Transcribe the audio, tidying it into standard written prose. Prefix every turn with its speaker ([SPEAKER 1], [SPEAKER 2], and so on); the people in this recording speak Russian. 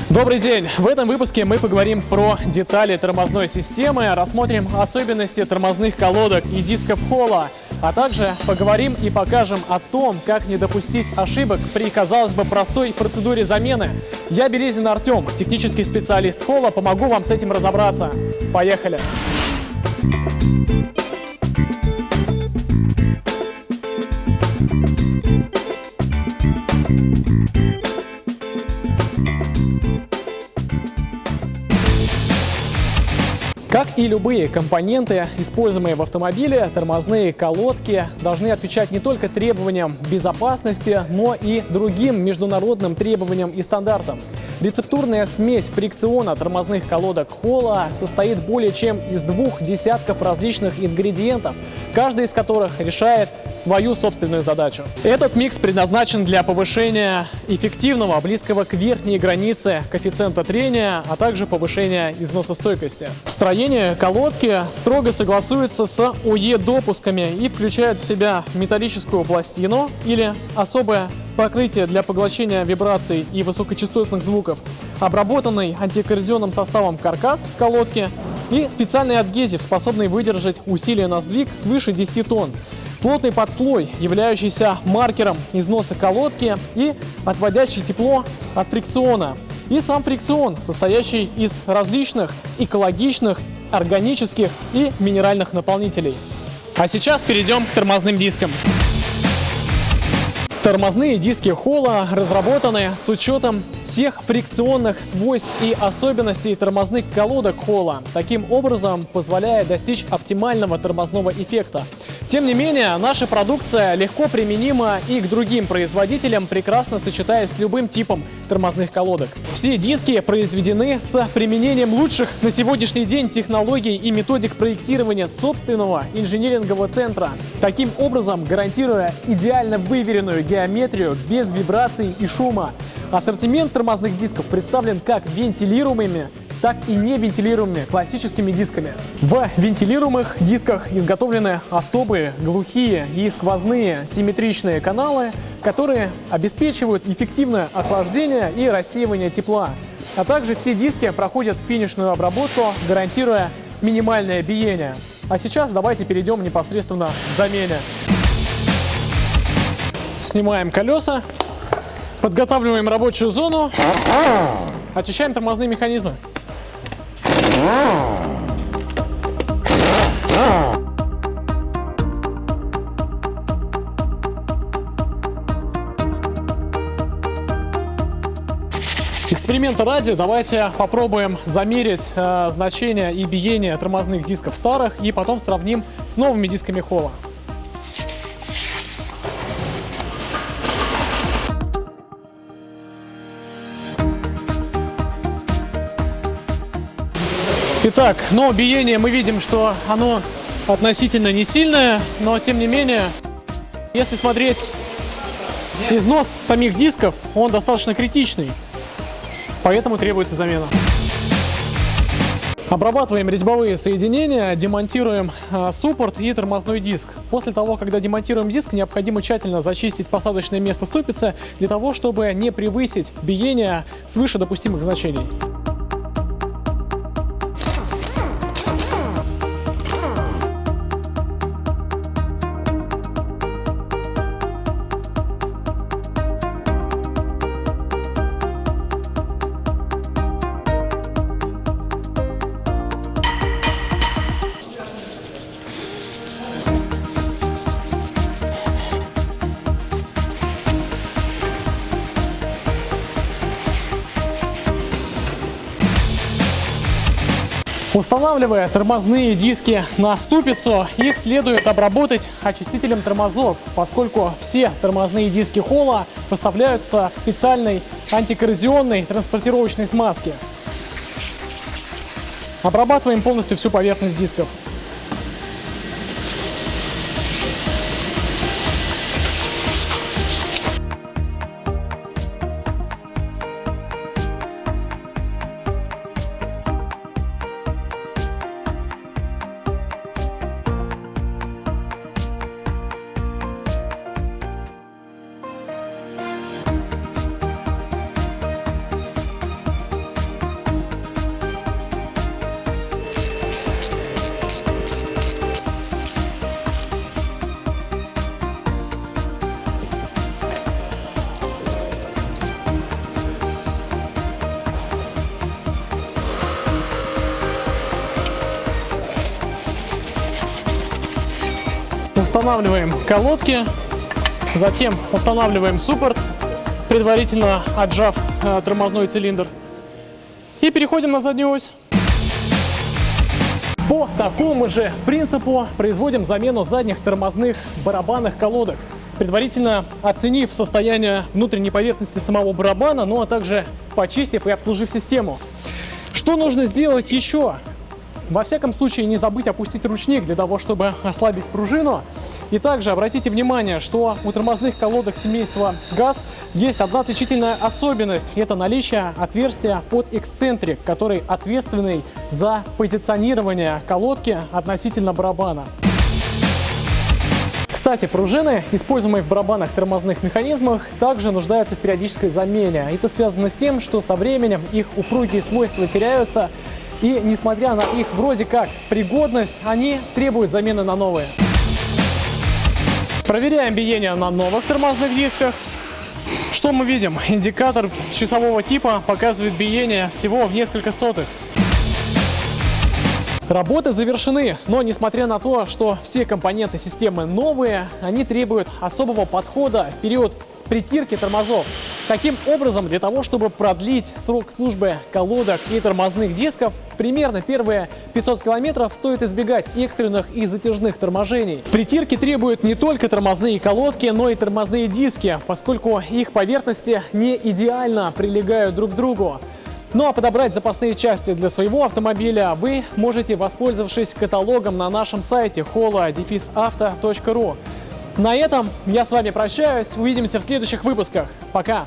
[SPEAKER 1] Добрый день! В этом выпуске мы поговорим про детали тормозной системы, рассмотрим особенности тормозных колодок и дисков Холла, а также поговорим и покажем о том, как не допустить ошибок при, казалось бы, простой процедуре замены. Я Березин Артем, технический специалист Холла, помогу вам с этим разобраться. Поехали! Как и любые компоненты, используемые в автомобиле, тормозные колодки должны отвечать не только требованиям безопасности, но и другим международным требованиям и стандартам. Рецептурная смесь фрикциона тормозных колодок Холла состоит более чем из 2 десятков различных ингредиентов, каждый из которых решает свою собственную задачу. Этот микс предназначен для повышения эффективного, близкого к верхней границе коэффициента трения, а также повышения износостойкости. Строение колодки строго согласуется с ОЕ-допусками и включает в себя металлическую пластину или особое покрытие для поглощения вибраций и высокочастотных звуков, обработанный антикоррозионным составом каркас колодки и специальный адгезив, способный выдержать усилие на сдвиг свыше 10 тонн. Плотный подслой, являющийся маркером износа колодки и отводящий тепло от фрикциона. И сам фрикцион, состоящий из различных экологичных, органических и минеральных наполнителей. А сейчас перейдем к тормозным дискам. Тормозные диски Холла разработаны с учетом всех фрикционных свойств и особенностей тормозных колодок Холла, таким образом позволяя достичь оптимального тормозного эффекта. Тем не менее, наша продукция легко применима и к другим производителям, прекрасно сочетаясь с любым типом тормозных колодок. Все диски произведены с применением лучших на сегодняшний день технологий и методик проектирования собственного инжинирингового центра, таким образом гарантируя идеально выверенную геометрию без вибраций и шума. Ассортимент тормозных дисков представлен как вентилируемыми, так и невентилируемыми классическими дисками. В вентилируемых дисках изготовлены особые глухие и сквозные симметричные каналы, которые обеспечивают эффективное охлаждение и рассеивание тепла. А также все диски проходят финишную обработку, гарантируя минимальное биение. А сейчас давайте перейдем непосредственно к замене. Снимаем колеса, подготавливаем рабочую зону, очищаем тормозные механизмы. Эксперимента ради, давайте попробуем замерить значение и биение тормозных дисков старых и потом сравним с новыми дисками Холла. Итак, биение мы видим, что оно относительно не сильное, но тем не менее, если смотреть износ самих дисков, он достаточно критичный, поэтому требуется замена. Обрабатываем резьбовые соединения, демонтируем суппорт и тормозной диск. После того, когда демонтируем диск, необходимо тщательно зачистить посадочное место ступицы для того, чтобы не превысить биение свыше допустимых значений. Устанавливая тормозные диски на ступицу, их следует обработать очистителем тормозов, поскольку все тормозные диски Холла поставляются в специальной антикоррозионной транспортировочной смазке. Обрабатываем полностью всю поверхность дисков. Устанавливаем колодки, затем устанавливаем суппорт, предварительно отжав тормозной цилиндр. И переходим на заднюю ось. По такому же принципу производим замену задних тормозных барабанных колодок, предварительно оценив состояние внутренней поверхности самого барабана, ну а также почистив и обслужив систему. Что нужно сделать еще? Во всяком случае, не забыть опустить ручник для того, чтобы ослабить пружину. И также обратите внимание, что у тормозных колодок семейства ГАЗ есть одна отличительная особенность. Это наличие отверстия под эксцентрик, который ответственный за позиционирование колодки относительно барабана. Кстати, пружины, используемые в барабанах тормозных механизмах, также нуждаются в периодической замене. Это связано с тем, что со временем их упругие свойства теряются, и, несмотря на их вроде как пригодность, они требуют замены на новые. Проверяем биение на новых тормозных дисках. Что мы видим? Индикатор часового типа показывает биение всего в несколько сотых. Работы завершены, но несмотря на то, что все компоненты системы новые, они требуют особого подхода в период притирки тормозов. Таким образом, для того, чтобы продлить срок службы колодок и тормозных дисков, примерно первые 500 километров стоит избегать экстренных и затяжных торможений. Притирки требуют не только тормозные колодки, но и тормозные диски, поскольку их поверхности не идеально прилегают друг к другу. Ну а подобрать запасные части для своего автомобиля вы можете, воспользовавшись каталогом на нашем сайте hola-auto.ru. На этом я с вами прощаюсь. Увидимся в следующих выпусках. Пока!